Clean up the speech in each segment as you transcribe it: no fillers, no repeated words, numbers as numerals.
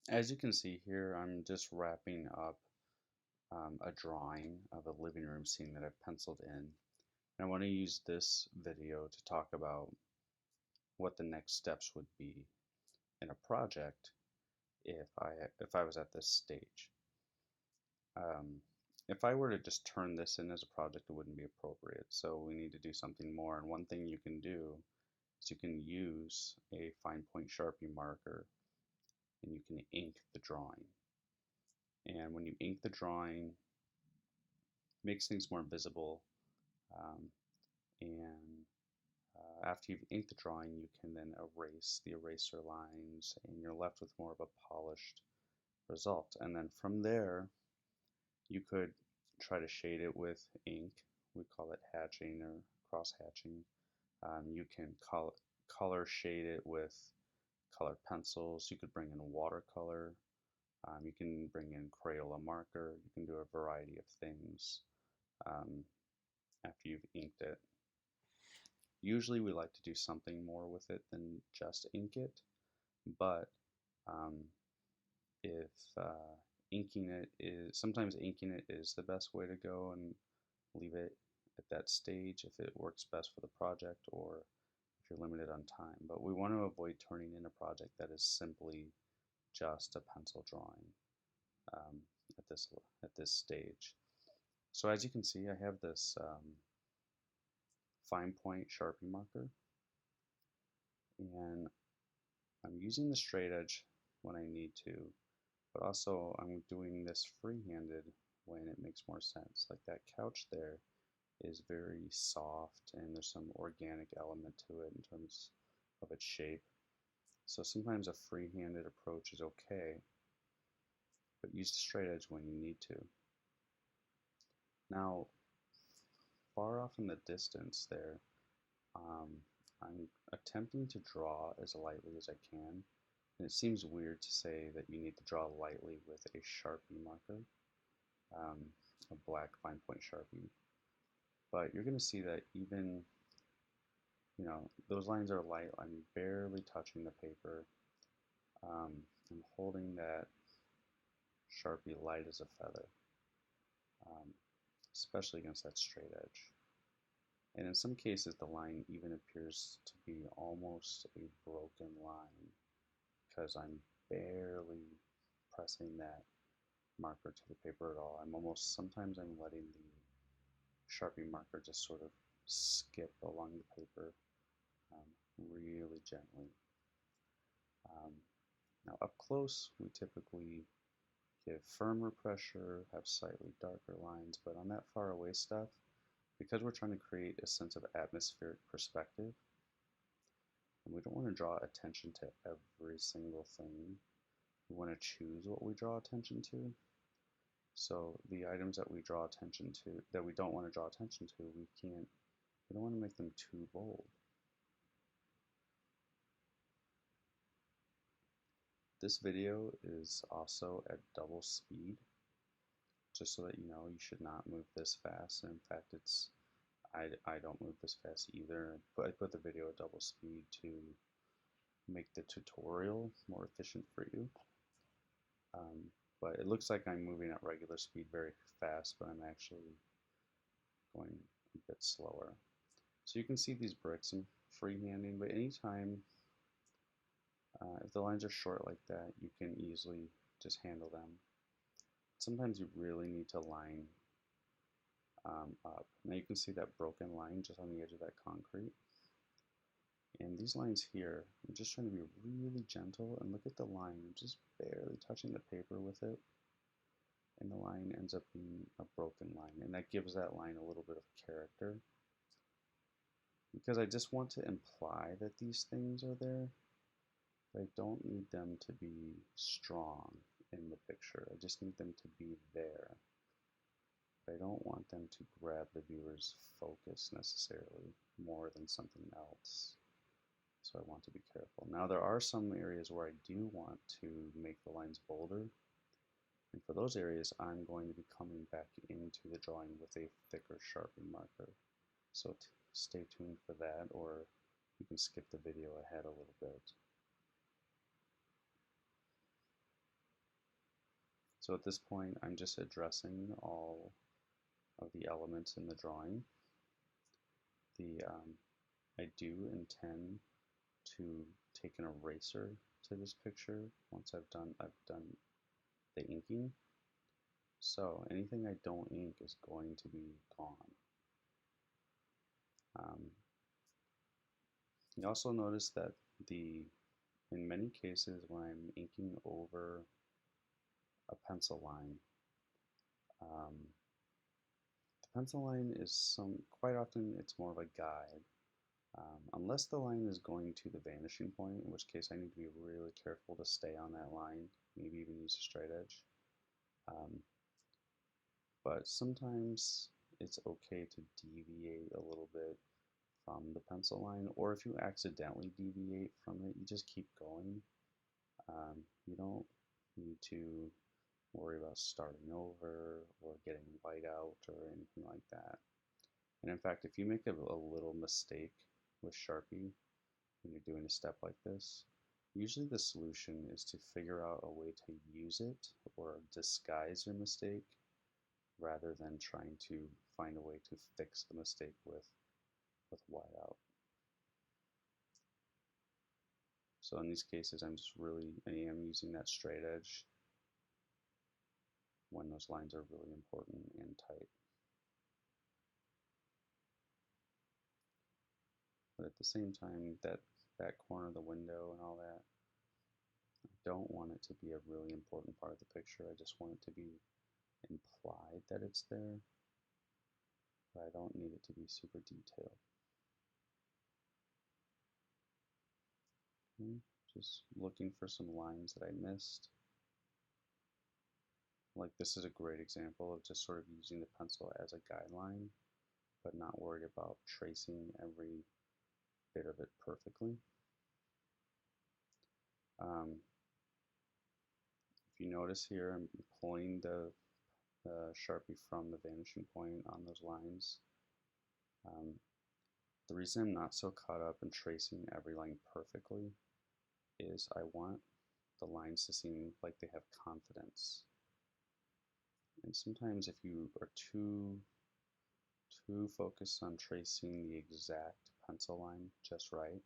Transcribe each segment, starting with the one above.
As you can see here, I'm just wrapping up a drawing of a living room scene that I've penciled in. And I want to use this video to talk about what the next steps would be in a project if I was at this stage. Um, if I were to just turn this in as a project, it wouldn't be appropriate. So we need to do something more. And one thing you can do is you can use a fine point Sharpie marker and you can ink the drawing. And when you ink the drawing, it makes things more visible. Um, and After you've inked the drawing, you can then erase the eraser lines and you're left with more of a polished result. And then from there, you could try to shade it with ink. We call it hatching or cross hatching. You can color shade it with colored pencils. You could bring in watercolor. You can bring in Crayola marker. You can do a variety of things um, after you've inked it. Usually we like to do something more with it than just ink it, but um, if inking it is, sometimes inking it is the best way to go and leave it at that stage if it works best for the project or if you're limited on time. But we want to avoid turning in a project that is simply just a pencil drawing um, at this stage. So as you can see, I have this fine point Sharpie marker, and I'm using the straight edge when I need to, but also I'm doing this free-handed when it makes more sense. Like that couch there is very soft and there's some organic element to it in terms of its shape. So sometimes a free-handed approach is okay, but use the straight edge when you need to. Now, far off in the distance there, I'm attempting to draw as lightly as I can. And it seems weird to say that you need to draw lightly with a Sharpie marker, a black fine point Sharpie. But you're going to see that even, those lines are light. I'm barely touching the paper. I'm holding that Sharpie light as a feather, um, especially against that straight edge. And in some cases, the line even appears to be almost a broken line because I'm barely pressing that marker to the paper at all. Sometimes I'm letting the Sharpie marker just sort of skip along the paper really gently. Now up close, we typically give firmer pressure, have slightly darker lines, but on that far away stuff, because we're trying to create a sense of atmospheric perspective, and we don't want to draw attention to every single thing, we want to choose what we draw attention to. So the items that we draw attention to, that we don't want to draw attention to, we don't want to make them too bold. This video is also at double speed, just so that you know you should not move this fast. And in fact, I don't move this fast either. But I put the video at double speed to make the tutorial more efficient for you. But it looks like I'm moving at regular speed very fast, but I'm actually going a bit slower. So you can see these bricks I'm freehanding, but anytime if the lines are short like that, you can easily just handle them. Sometimes you really need to line up. Now you can see that broken line just on the edge of that concrete. And these lines here, I'm just trying to be really gentle, and look at the line. I'm just barely touching the paper with it, and the line ends up being a broken line, and that gives that line a little bit of character. Because I just want to imply that these things are there, but I don't need them to be strong in the picture. I just need them to be there. I don't want them to grab the viewer's focus necessarily more than something else. So I want to be careful. Now there are some areas where I do want to make the lines bolder. And for those areas, I'm going to be coming back into the drawing with a thicker Sharpie marker. So stay tuned for that, or you can skip the video ahead a little bit. So at this point, I'm just addressing all of the elements in the drawing. I do intend to take an eraser to this picture once I've done the inking. So anything I don't ink is going to be gone. You also notice that in many cases when I'm inking over a pencil line, the pencil line is quite often it's more of a guide. Unless the line is going to the vanishing point, in which case I need to be really careful to stay on that line, maybe even use a straight edge. But sometimes it's okay to deviate a little bit from the pencil line, or if you accidentally deviate from it, you just keep going. You don't need to worry about starting over or getting white out or anything like that. And in fact, if you make a little mistake with Sharpie when you're doing a step like this, usually the solution is to figure out a way to use it or disguise your mistake rather than trying to find a way to fix the mistake with whiteout. So in these cases, I am using that straight edge when those lines are really important and tight. But at the same time, that corner of the window and all that, I don't want it to be a really important part of the picture. I just want it to be implied that it's there, but I don't need it to be super detailed. Okay, just looking for some lines that I missed. Like this is a great example of just sort of using the pencil as a guideline, but not worried about tracing every bit of it perfectly. If you notice here, I'm pulling the Sharpie from the vanishing point on those lines. The reason I'm not so caught up in tracing every line perfectly is I want the lines to seem like they have confidence. And sometimes if you are too focused on tracing the exact pencil line just right,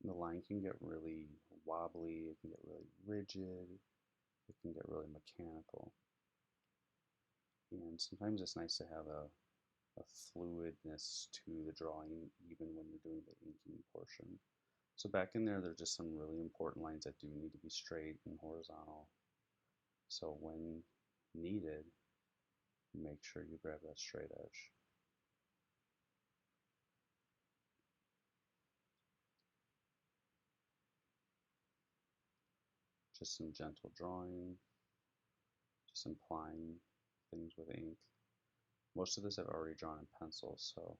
the line can get really wobbly, it can get really rigid, it can get really mechanical. And sometimes it's nice to have a fluidness to the drawing even when you're doing the inking portion. So back in there, there's just some really important lines that do need to be straight and horizontal. So when needed, make sure you grab that straight edge. Just some gentle drawing, just implying things with ink. Most of this I've already drawn in pencil, so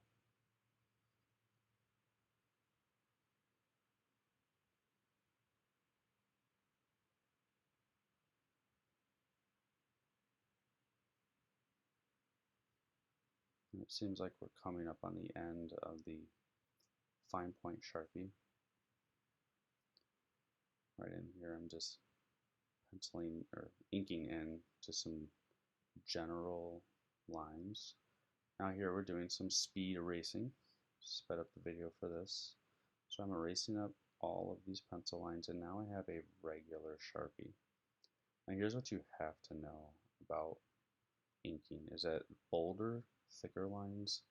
it seems like we're coming up on the end of the fine point Sharpie. Right in here, I'm just penciling or inking in just some general lines. Now here we're doing some speed erasing. Sped up the video for this. So I'm erasing up all of these pencil lines, and now I have a regular Sharpie. Now here's what you have to know about inking is that bolder, thicker lines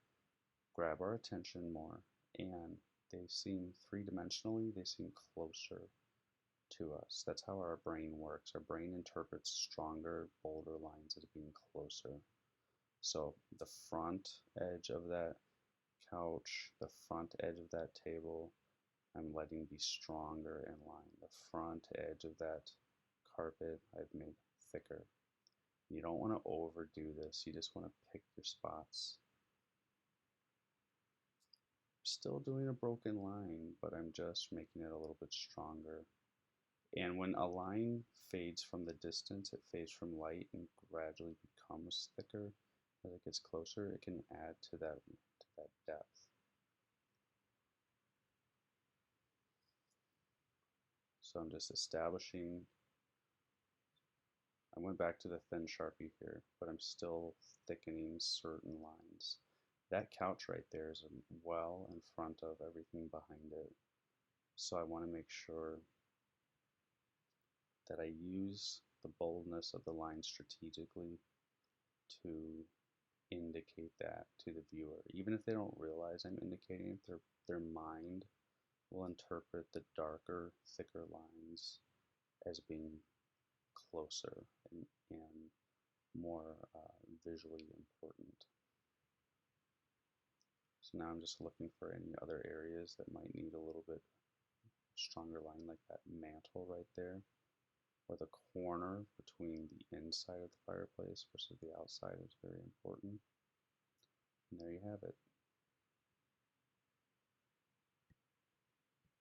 grab our attention more, and they seem three-dimensionally, they seem closer to us. That's how our brain works. Our brain interprets stronger, bolder lines as being closer. So the front edge of that couch, the front edge of that table, I'm letting be stronger in line. The front edge of that carpet I've made thicker. You don't want to overdo this. You just want to pick your spots. Still doing a broken line, but I'm just making it a little bit stronger. And when a line fades from the distance, it fades from light and gradually becomes thicker as it gets closer, it can add to that depth. So I'm just establishing I went back to the thin Sharpie here, but I'm still thickening certain lines. That couch right there is well in front of everything behind it. So I want to make sure that I use the boldness of the line strategically to indicate that to the viewer. Even if they don't realize I'm indicating it, their mind will interpret the darker, thicker lines as being closer and more visually important. So now I'm just looking for any other areas that might need a little bit stronger line, like that mantle right there, or the corner between the inside of the fireplace versus the outside is very important. And there you have it.